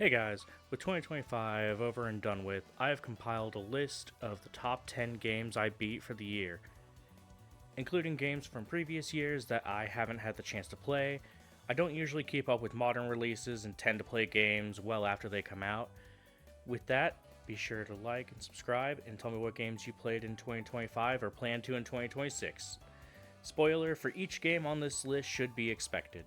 Hey guys, with 2025 over and done with, I have compiled a list of the top 10 games I beat for the year, including games from previous years that I haven't had the chance to play. I don't usually keep up with modern releases and tend to play games well after they come out. With that, be sure to like and subscribe and tell me what games you played in 2025 or plan to in 2026. Spoiler for each game on this list should be expected.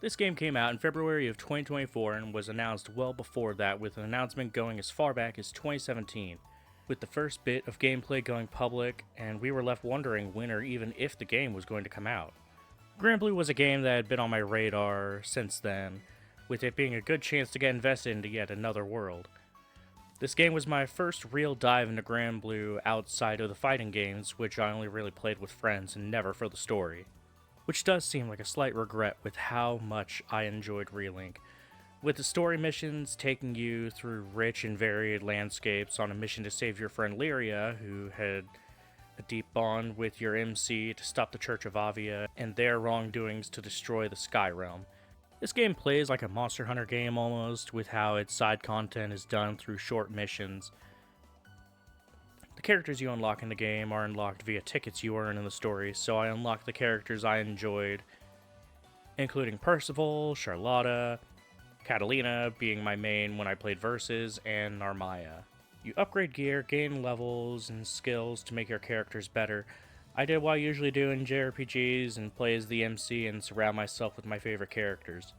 This game came out in February of 2024 and was announced well before that, with an announcement going as far back as 2017, with the first bit of gameplay going public, and we were left wondering when or even if the game was going to come out. Granblue was a game that had been on my radar since then, with it being a good chance to get invested into yet another world. This game was my first real dive into Granblue outside of the fighting games, which I only really played with friends and never for the story. Which does seem like a slight regret with how much I enjoyed Relink, with the story missions taking you through rich and varied landscapes on a mission to save your friend Lyria, who had a deep bond with your MC to stop the Church of Avia and their wrongdoings to destroy the Sky Realm. This game plays like a Monster Hunter game almost, with how its side content is done through short missions. The characters you unlock in the game are unlocked via tickets you earn in the story, so I unlocked the characters I enjoyed, including Percival, Charlotta, Catalina being my main when I played Versus, and Narmaya. You upgrade gear, gain levels and skills to make your characters better. I did what I usually do in JRPGs and play as the MC and surround myself with my favorite characters.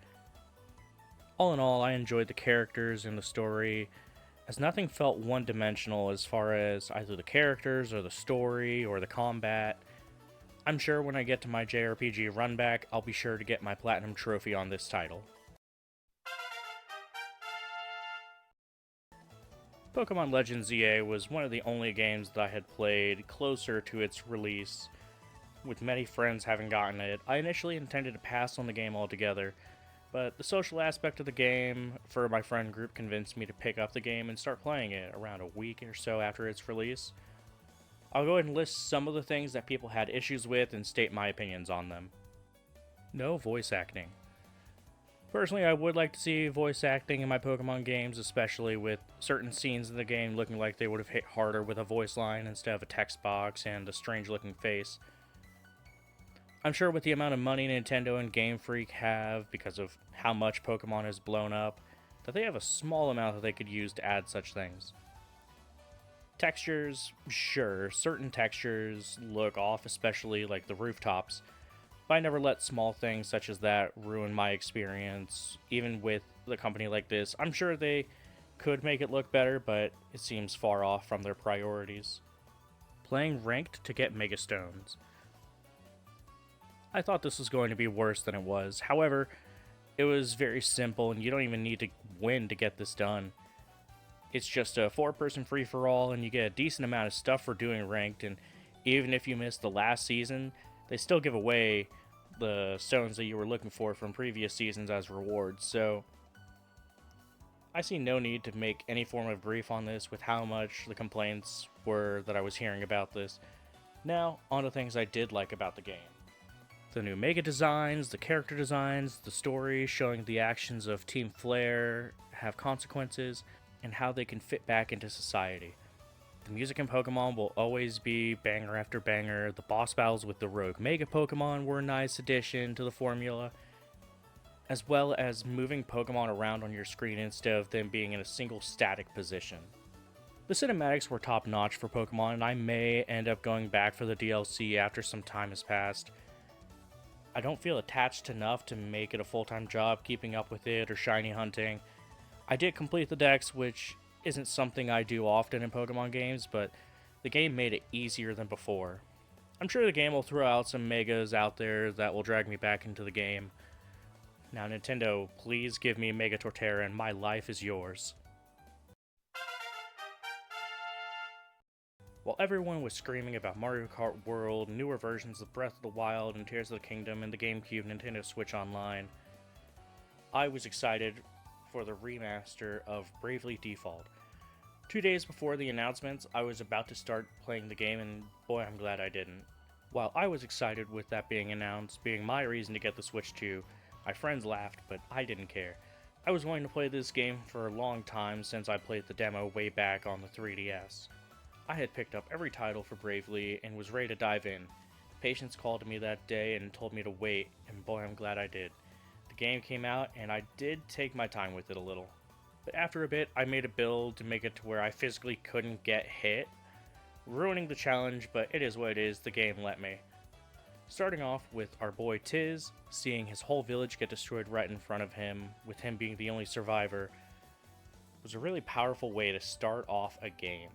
All in all, I enjoyed the characters and the story, as nothing felt one-dimensional as far as either the characters or the story or the combat. I'm sure when I get to my JRPG runback, I'll be sure to get my Platinum Trophy on this title. Pokemon Legends EA was one of the only games that I had played closer to its release, with many friends having gotten it. I initially intended to pass on the game altogether, but the social aspect of the game for my friend group convinced me to pick up the game and start playing it around a week or so after its release. I'll go ahead and list some of the things that people had issues with and state my opinions on them. No voice acting. Personally, I would like to see voice acting in my Pokemon games, especially with certain scenes in the game looking like they would have hit harder with a voice line instead of a text box and a strange looking face. I'm sure with the amount of money Nintendo and Game Freak have, because of how much Pokemon has blown up, that they have a small amount that they could use to add such things. Textures, sure, certain textures look off, especially like the rooftops, but I never let small things such as that ruin my experience. Even with a company like this, I'm sure they could make it look better, but it seems far off from their priorities. Playing ranked to get Mega Stones. I thought this was going to be worse than it was. However, it was very simple, and you don't even need to win to get this done. It's just a 4-person free-for-all, and you get a decent amount of stuff for doing ranked, and even if you missed the last season, they still give away the stones that you were looking for from previous seasons as rewards, so I see no need to make any form of brief on this with how much the complaints were that I was hearing about this. Now, on to things I did like about the game. The new Mega designs, the character designs, the story showing the actions of Team Flare have consequences, and how they can fit back into society. The music in Pokemon will always be banger after banger. The boss battles with the Rogue Mega Pokemon were a nice addition to the formula, as well as moving Pokemon around on your screen instead of them being in a single static position. The cinematics were top notch for Pokemon, and I may end up going back for the DLC after some time has passed. I don't feel attached enough to make it a full-time job keeping up with it or shiny hunting. I did complete the dex, which isn't something I do often in Pokemon games, but the game made it easier than before. I'm sure the game will throw out some Megas out there that will drag me back into the game. Now Nintendo, please give me Mega Torterra and my life is yours. While everyone was screaming about Mario Kart World, newer versions of Breath of the Wild and Tears of the Kingdom and the GameCube Nintendo Switch Online, I was excited for the remaster of Bravely Default. 2 days before the announcements, I was about to start playing the game, and boy, I'm glad I didn't. While I was excited with that being announced, being my reason to get the Switch 2, my friends laughed, but I didn't care. I was wanting to play this game for a long time since I played the demo way back on the 3DS. I had picked up every title for Bravely and was ready to dive in. Patience called me that day and told me to wait, and boy, I'm glad I did. The game came out, and I did take my time with it a little. But after a bit, I made a build to make it to where I physically couldn't get hit, ruining the challenge, but it is what it is, the game let me. Starting off with our boy Tiz, seeing his whole village get destroyed right in front of him, with him being the only survivor, was a really powerful way to start off a game.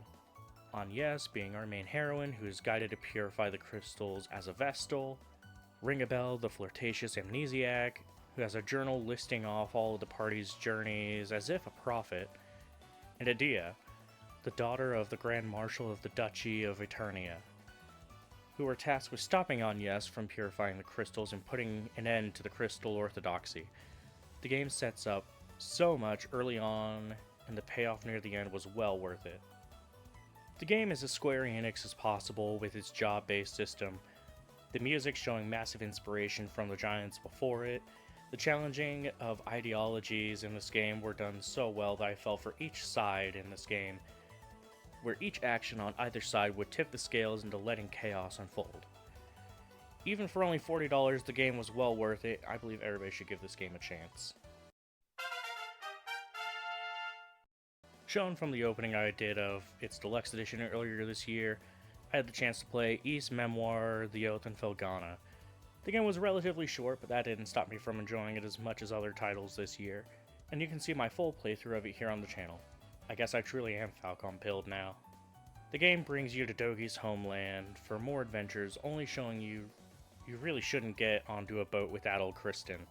Agnes being our main heroine, who is guided to purify the crystals as a Vestal, Ringabel, the flirtatious amnesiac, who has a journal listing off all of the party's journeys as if a prophet, and Adia, the daughter of the Grand Marshal of the Duchy of Eternia, who were tasked with stopping Agnes from purifying the crystals and putting an end to the crystal orthodoxy. The game sets up so much early on, and the payoff near the end was well worth it. The game is as Square Enix as possible with its job-based system, the music showing massive inspiration from the giants before it. The challenging of ideologies in this game were done so well that I fell for each side in this game, where each action on either side would tip the scales into letting chaos unfold. Even for only $40, the game was well worth it. I believe everybody should give this game a chance. Shown from the opening I did of its deluxe edition earlier this year, I had the chance to play Ys Memoir, The Oath, and Felghana. The game was relatively short, but that didn't stop me from enjoying it as much as other titles this year, and you can see my full playthrough of it here on the channel. I guess I truly am Falcon pilled now. The game brings you to Dogi's homeland for more adventures, only showing you really shouldn't get onto a boat with that old Kristen.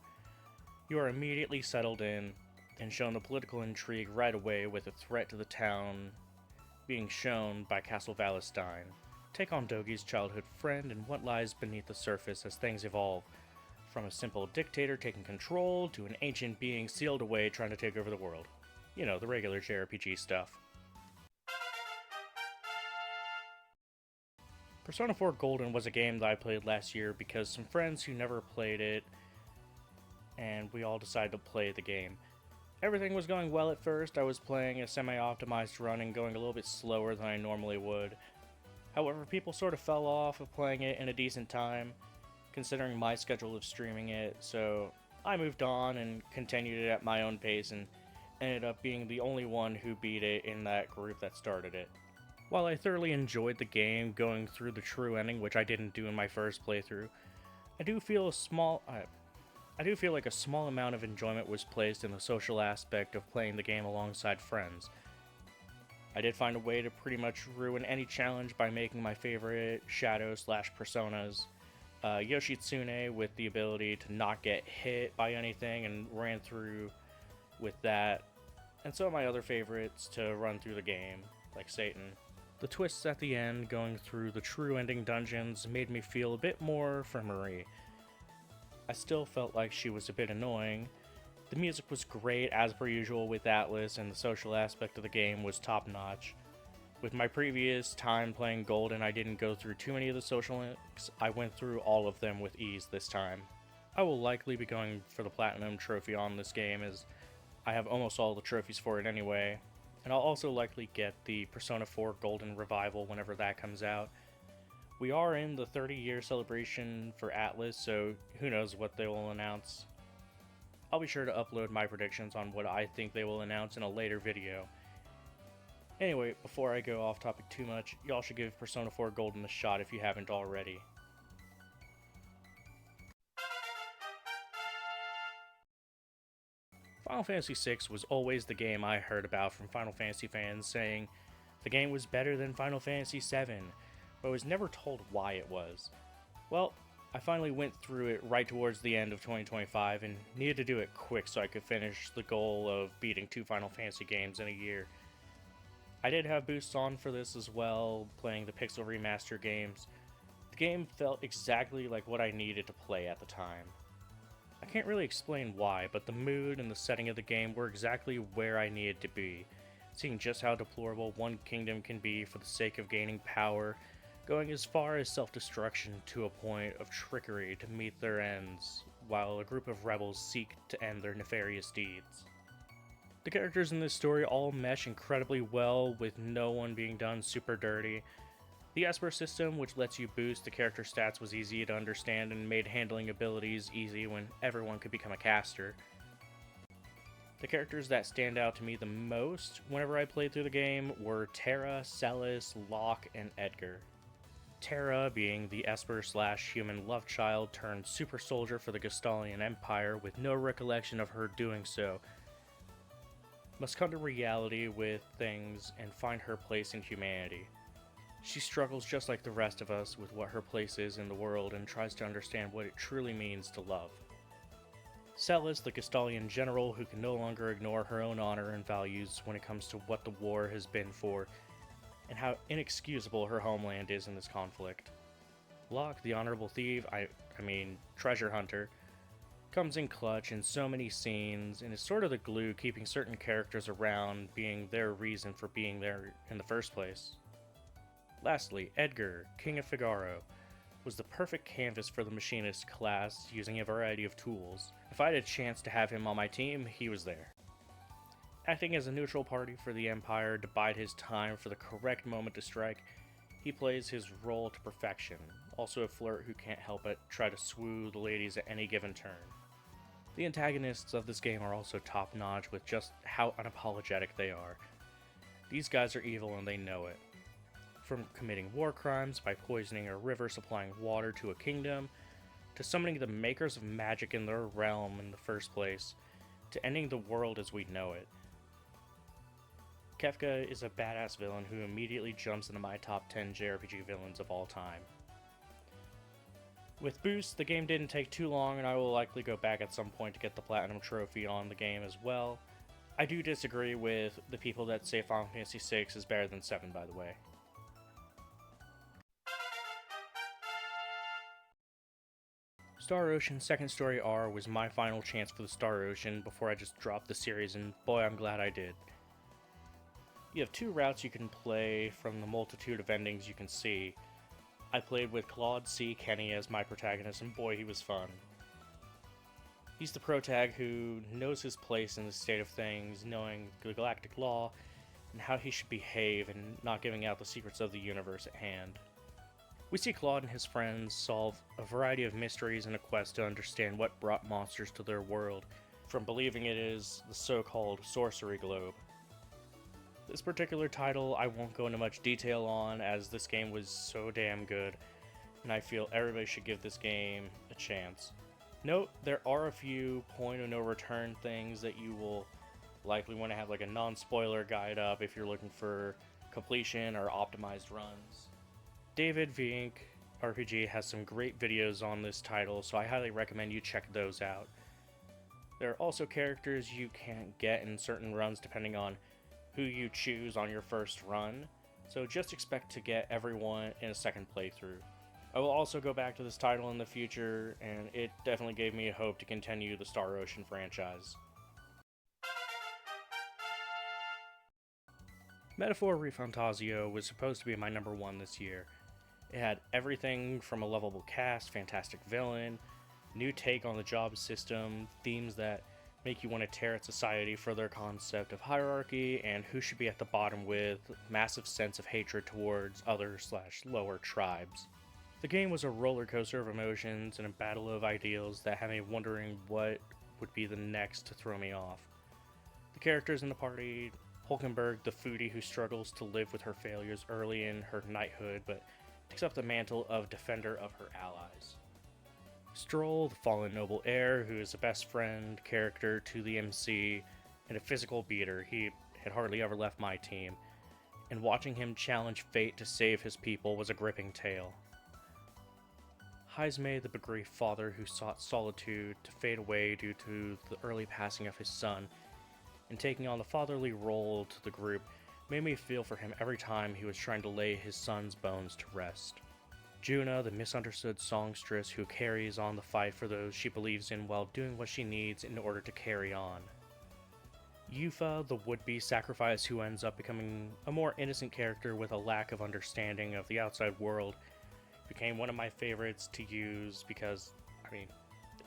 You are immediately settled in, and shown the political intrigue right away with a threat to the town being shown by Castle Valestein. Take on Dogi's childhood friend and what lies beneath the surface as things evolve, from a simple dictator taking control to an ancient being sealed away trying to take over the world. You know, the regular JRPG stuff. Persona 4 Golden was a game that I played last year because some friends who never played it, and we all decided to play the game. Everything was going well at first. I was playing a semi-optimized run and going a little bit slower than I normally would. However, people sort of fell off of playing it in a decent time, considering my schedule of streaming it, so I moved on and continued it at my own pace and ended up being the only one who beat it in that group that started it. While I thoroughly enjoyed the game going through the true ending, which I didn't do in my first playthrough, I do feel like a small amount of enjoyment was placed in the social aspect of playing the game alongside friends. I did find a way to pretty much ruin any challenge by making my favorite shadow/personas Yoshitsune with the ability to not get hit by anything and ran through with that, and some of my other favorites to run through the game, like Satan. The twists at the end going through the true ending dungeons made me feel a bit more for Marie. I still felt like she was a bit annoying. The music was great as per usual with Atlus, and the social aspect of the game was top notch. With my previous time playing Golden, I didn't go through too many of the social links. I went through all of them with ease this time. I will likely be going for the Platinum trophy on this game, as I have almost all the trophies for it anyway, and I'll also likely get the Persona 4 Golden Revival whenever that comes out. We are in the 30-year celebration for Atlus, so who knows what they will announce. I'll be sure to upload my predictions on what I think they will announce in a later video. Anyway, before I go off topic too much, y'all should give Persona 4 Golden a shot if you haven't already. Final Fantasy VI was always the game I heard about from Final Fantasy fans saying the game was better than Final Fantasy VII, but I was never told why it was. Well, I finally went through it right towards the end of 2025 and needed to do it quick so I could finish the goal of beating 2 Final Fantasy games in a year. I did have boosts on for this as well, playing the Pixel Remaster games. The game felt exactly like what I needed to play at the time. I can't really explain why, but the mood and the setting of the game were exactly where I needed to be, seeing just how deplorable one kingdom can be for the sake of gaining power, going as far as self-destruction to a point of trickery to meet their ends, while a group of rebels seek to end their nefarious deeds. The characters in this story all mesh incredibly well, with no one being done super dirty. The Esper system, which lets you boost the character stats, was easy to understand and made handling abilities easy when everyone could become a caster. The characters that stand out to me the most whenever I played through the game were Terra, Celes, Locke, and Edgar. Terra being the Esper/human love child turned super soldier for the Gestalian Empire with no recollection of her doing so, must come to reality with things and find her place in humanity. She struggles just like the rest of us with what her place is in the world and tries to understand what it truly means to love. Celes, the Gestalian general who can no longer ignore her own honor and values when it comes to what the war has been for, and how inexcusable her homeland is in this conflict. Locke, the honorable thief, treasure hunter, comes in clutch in so many scenes and is sort of the glue keeping certain characters around, being their reason for being there in the first place. Lastly, Edgar, King of Figaro, was the perfect canvas for the machinist class, using a variety of tools. If I had a chance to have him on my team, he was there. Acting as a neutral party for the Empire to bide his time for the correct moment to strike, he plays his role to perfection, also a flirt who can't help but try to swoo the ladies at any given turn. The antagonists of this game are also top-notch with just how unapologetic they are. These guys are evil and they know it. From committing war crimes by poisoning a river supplying water to a kingdom, to summoning the makers of magic in their realm in the first place, to ending the world as we know it. Kefka is a badass villain who immediately jumps into my top 10 JRPG villains of all time. With Boost, the game didn't take too long, and I will likely go back at some point to get the Platinum Trophy on the game as well. I do disagree with the people that say Final Fantasy VI is better than 7, by the way. Star Ocean Second Story R was my final chance for the Star Ocean before I just dropped the series, and boy, I'm glad I did. You have two routes you can play from the multitude of endings you can see. I played with Claude C. Kenny as my protagonist, and boy, he was fun. He's the protag who knows his place in the state of things, knowing the galactic law, and how he should behave and not giving out the secrets of the universe at hand. We see Claude and his friends solve a variety of mysteries in a quest to understand what brought monsters to their world, from believing it is the so-called sorcery globe. This particular title I won't go into much detail on, as this game was so damn good, and I feel everybody should give this game a chance. Note, there are a few point of no return things that you will likely want to have like a non-spoiler guide up if you're looking for completion or optimized runs. David Vink RPG has some great videos on this title, so I highly recommend you check those out. There are also characters you can't get in certain runs depending on who you choose on your first run, so just expect to get everyone in a second playthrough. I will also go back to this title in the future, and it definitely gave me hope to continue the Star Ocean franchise. Metaphor ReFantazio was supposed to be my number one this year. It had everything from a lovable cast, fantastic villain, new take on the job system, themes that make you want to tear at society for their concept of hierarchy and who should be at the bottom, with massive sense of hatred towards other/lower tribes. The game was a roller coaster of emotions and a battle of ideals that had me wondering what would be the next to throw me off. The characters in the party, Hulkenberg, the foodie who struggles to live with her failures early in her knighthood but takes up the mantle of defender of her allies. Stroll, the fallen noble heir who is a best friend character to the MC and a physical beater. He had hardly ever left my team, and watching him challenge fate to save his people was a gripping tale. Heisme, the bereaved father who sought solitude to fade away due to the early passing of his son, and taking on the fatherly role to the group, made me feel for him every time he was trying to lay his son's bones to rest. Juna, the misunderstood songstress who carries on the fight for those she believes in while doing what she needs in order to carry on. Yufa, the would-be sacrifice who ends up becoming a more innocent character with a lack of understanding of the outside world, became one of my favorites to use because,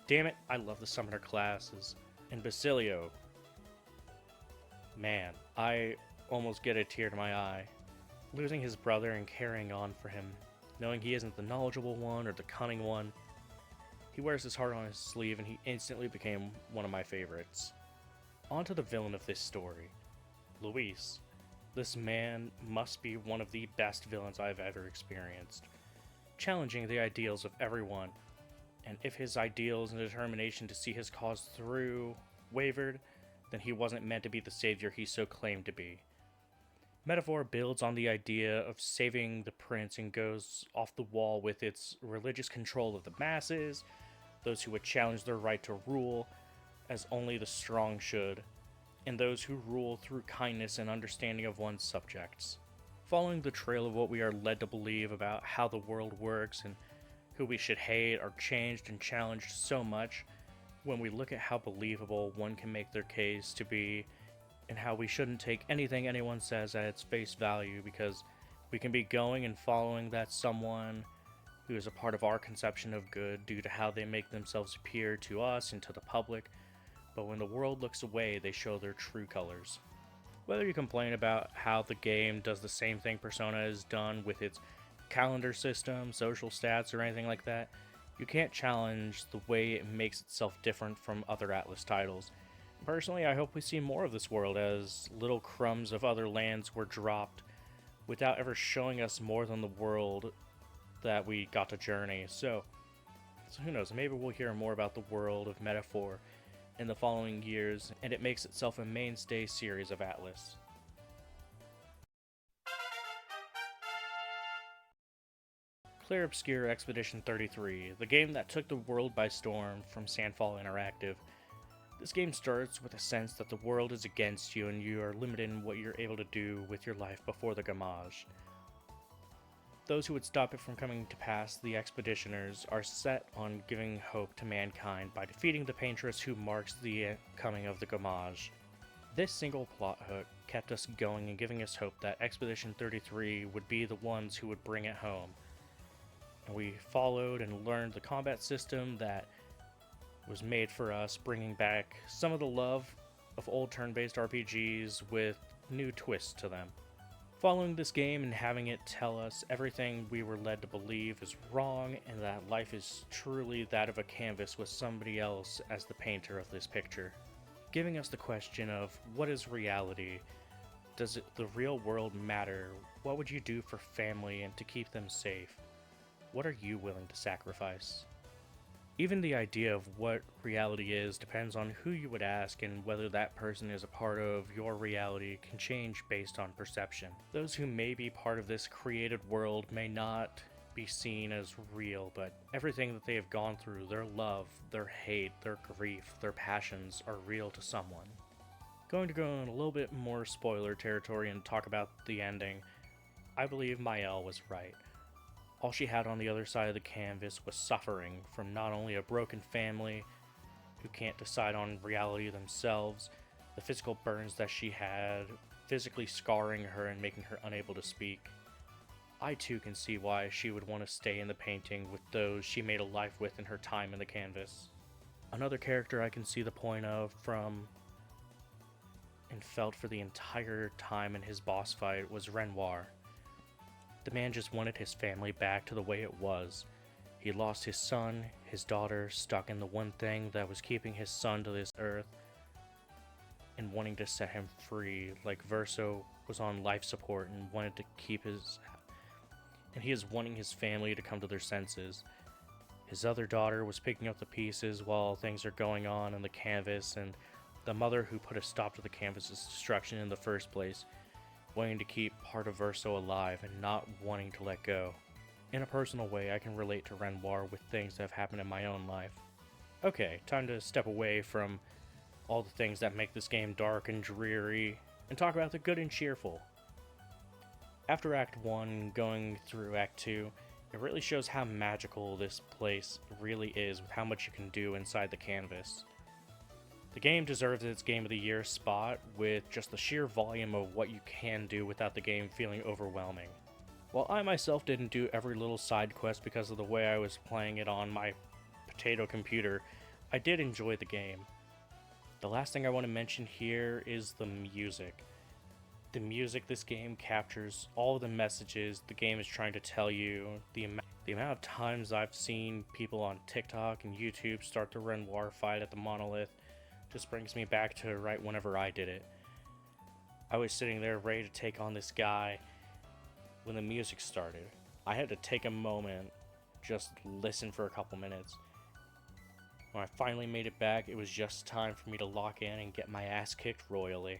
damn it, I love the summoner classes. And Basilio, man, I almost get a tear to my eye. Losing his brother and carrying on for him, knowing he isn't the knowledgeable one or the cunning one, he wears his heart on his sleeve and he instantly became one of my favorites. On to the villain of this story, Luis. This man must be one of the best villains I've ever experienced, challenging the ideals of everyone, and if his ideals and determination to see his cause through wavered, then he wasn't meant to be the savior he so claimed to be. Metaphor builds on the idea of saving the prince and goes off the wall with its religious control of the masses, those who would challenge their right to rule, as only the strong should, and those who rule through kindness and understanding of one's subjects. Following the trail of what we are led to believe about how the world works and who we should hate are changed and challenged so much when we look at how believable one can make their case to be and how we shouldn't take anything anyone says at its face value because we can be going and following that someone who is a part of our conception of good due to how they make themselves appear to us and to the public, but when the world looks away, they show their true colors. Whether you complain about how the game does the same thing Persona has done with its calendar system, social stats, or anything like that, you can't challenge the way it makes itself different from other Atlus titles. Personally, I hope we see more of this world as little crumbs of other lands were dropped without ever showing us more than the world that we got to journey. So who knows, maybe we'll hear more about the world of Metaphor in the following years, and it makes itself a mainstay series of Atlus. Clair Obscur Expedition 33, the game that took the world by storm from Sandfall Interactive. This game starts with a sense that the world is against you and you are limited in what you're able to do with your life before the Gamage. Those who would stop it from coming to pass, the Expeditioners, are set on giving hope to mankind by defeating the Paintress who marks the coming of the Gamage. This single plot hook kept us going and giving us hope that Expedition 33 would be the ones who would bring it home. And we followed and learned the combat system that was made for us, bringing back some of the love of old turn-based RPGs with new twists to them. Following this game and having it tell us everything we were led to believe is wrong and that life is truly that of a canvas with somebody else as the painter of this picture. Giving us the question of what is reality? Does the real world matter? What would you do for family and to keep them safe? What are you willing to sacrifice? Even the idea of what reality is depends on who you would ask, and whether that person is a part of your reality can change based on perception. Those who may be part of this created world may not be seen as real, but everything that they have gone through, their love, their hate, their grief, their passions, are real to someone. Going to go in a little bit more spoiler territory and talk about the ending. I believe Mael was right. All she had on the other side of the canvas was suffering from not only a broken family who can't decide on reality themselves, the physical burns that she had, physically scarring her and making her unable to speak. I too can see why she would want to stay in the painting with those she made a life with in her time in the canvas. Another character I can see the point of from and felt for the entire time in his boss fight was Renoir. The man just wanted his family back to the way it was. He lost his son, his daughter, stuck in the one thing that was keeping his son to this earth, and wanting to set him free, like Verso was on life support and wanted to keep his... And he is wanting his family to come to their senses. His other daughter was picking up the pieces while things are going on in the canvas, and the mother who put a stop to the canvas's destruction in the first place, wanting to keep part of Verso alive and not wanting to let go. In a personal way, I can relate to Renoir with things that have happened in my own life. Okay, time to step away from all the things that make this game dark and dreary, and talk about the good and cheerful. After Act 1, going through Act 2, It really shows how magical this place really is with how much you can do inside the canvas. The game deserves its Game of the Year spot with just the sheer volume of what you can do without the game feeling overwhelming. While I myself didn't do every little side quest because of the way I was playing it on my potato computer, I did enjoy the game. The last thing I want to mention here is the music. The music this game captures all the messages the game is trying to tell you. The amount of times I've seen people on TikTok and YouTube start to run Warfight at the Monolith just brings me back to right whenever I did it. I was sitting there ready to take on this guy when the music started. I had to take a moment, just listen for a couple minutes. When I finally made it back, it was just time for me to lock in and get my ass kicked royally.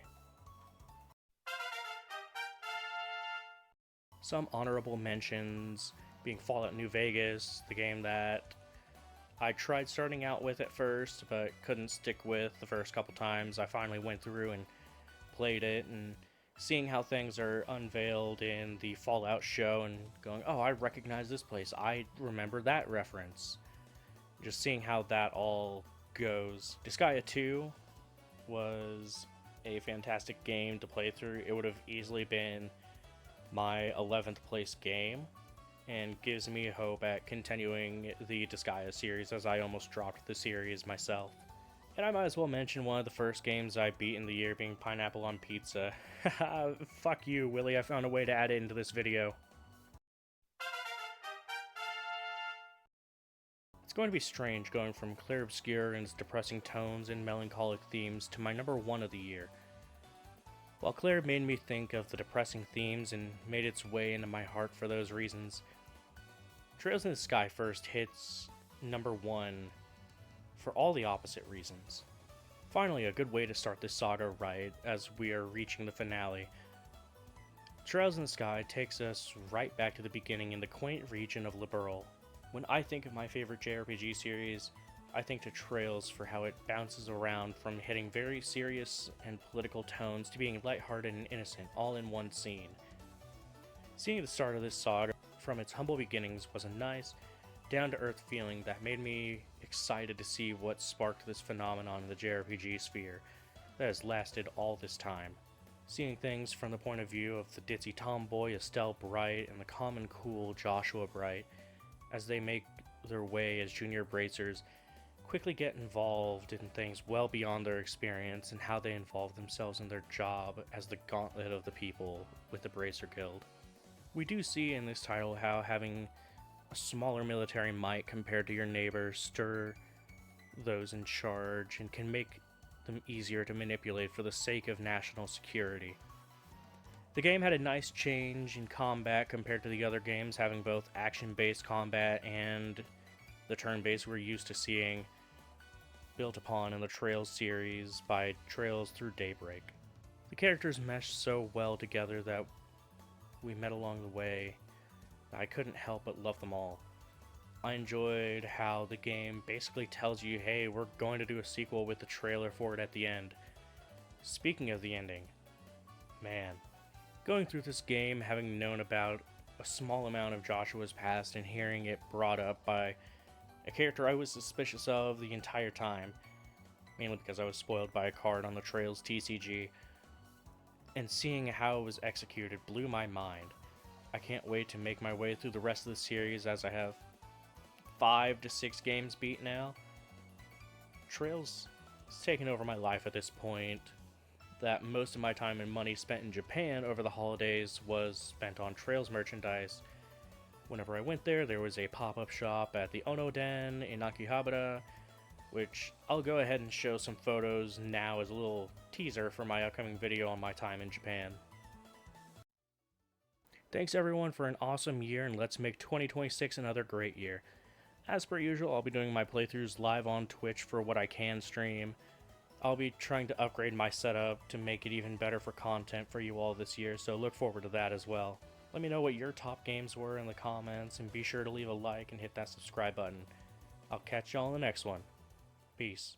Some honorable mentions being Fallout New Vegas, the game that I tried starting out with at first, but couldn't stick with the first couple times. I finally went through and played it, and seeing how things are unveiled in the Fallout show and going, oh, I recognize this place, I remember that reference. Just seeing how that all goes. Disgaea 2 was a fantastic game to play through. It would have easily been my 11th place game, and gives me hope at continuing the Disgaea series, as I almost dropped the series myself. And I might as well mention one of the first games I beat in the year being Pineapple on Pizza. Fuck you, Willie, I found a way to add it into this video. It's going to be strange going from Clair Obscur and its depressing tones and melancholic themes to my number 1 of the year. While Clair made me think of the depressing themes and made its way into my heart for those reasons, Trails in the Sky first hits number 1 for all the opposite reasons. Finally, a good way to start this saga right as we are reaching the finale. Trails in the Sky takes us right back to the beginning in the quaint region of Liberl. When I think of my favorite JRPG series, I think to Trails for how it bounces around from hitting very serious and political tones to being lighthearted and innocent all in one scene. Seeing the start of this saga from its humble beginnings was a nice, down-to-earth feeling that made me excited to see what sparked this phenomenon in the JRPG sphere that has lasted all this time. Seeing things from the point of view of the ditzy tomboy Estelle Bright and the calm and cool Joshua Bright as they make their way as junior bracers, quickly get involved in things well beyond their experience and how they involve themselves in their job as the gauntlet of the people with the Bracer Guild. We do see in this title how having a smaller military might compared to your neighbors stir those in charge and can make them easier to manipulate for the sake of national security. The game had a nice change in combat compared to the other games, having both action-based combat and the turn-based we're used to seeing built upon in the Trails series by Trails Through Daybreak. The characters meshed so well together that we met along the way that I couldn't help but love them all. I enjoyed how the game basically tells you, hey, we're going to do a sequel with the trailer for it at the end. Speaking of the ending, man, going through this game having known about a small amount of Joshua's past and hearing it brought up by a character I was suspicious of the entire time, mainly because I was spoiled by a card on the Trails TCG, and seeing how it was executed blew my mind. I can't wait to make my way through the rest of the series as I have 5 to 6 games beat now. Trails has taken over my life at this point, that most of my time and money spent in Japan over the holidays was spent on Trails merchandise. Whenever I went there, there was a pop-up shop at the Ono-Den in Akihabara, which I'll go ahead and show some photos now as a little teaser for my upcoming video on my time in Japan. Thanks everyone for an awesome year, and let's make 2026 another great year. As per usual, I'll be doing my playthroughs live on Twitch for what I can stream. I'll be trying to upgrade my setup to make it even better for content for you all this year, so look forward to that as well. Let me know what your top games were in the comments, and be sure to leave a like and hit that subscribe button. I'll catch y'all in the next one. Peace.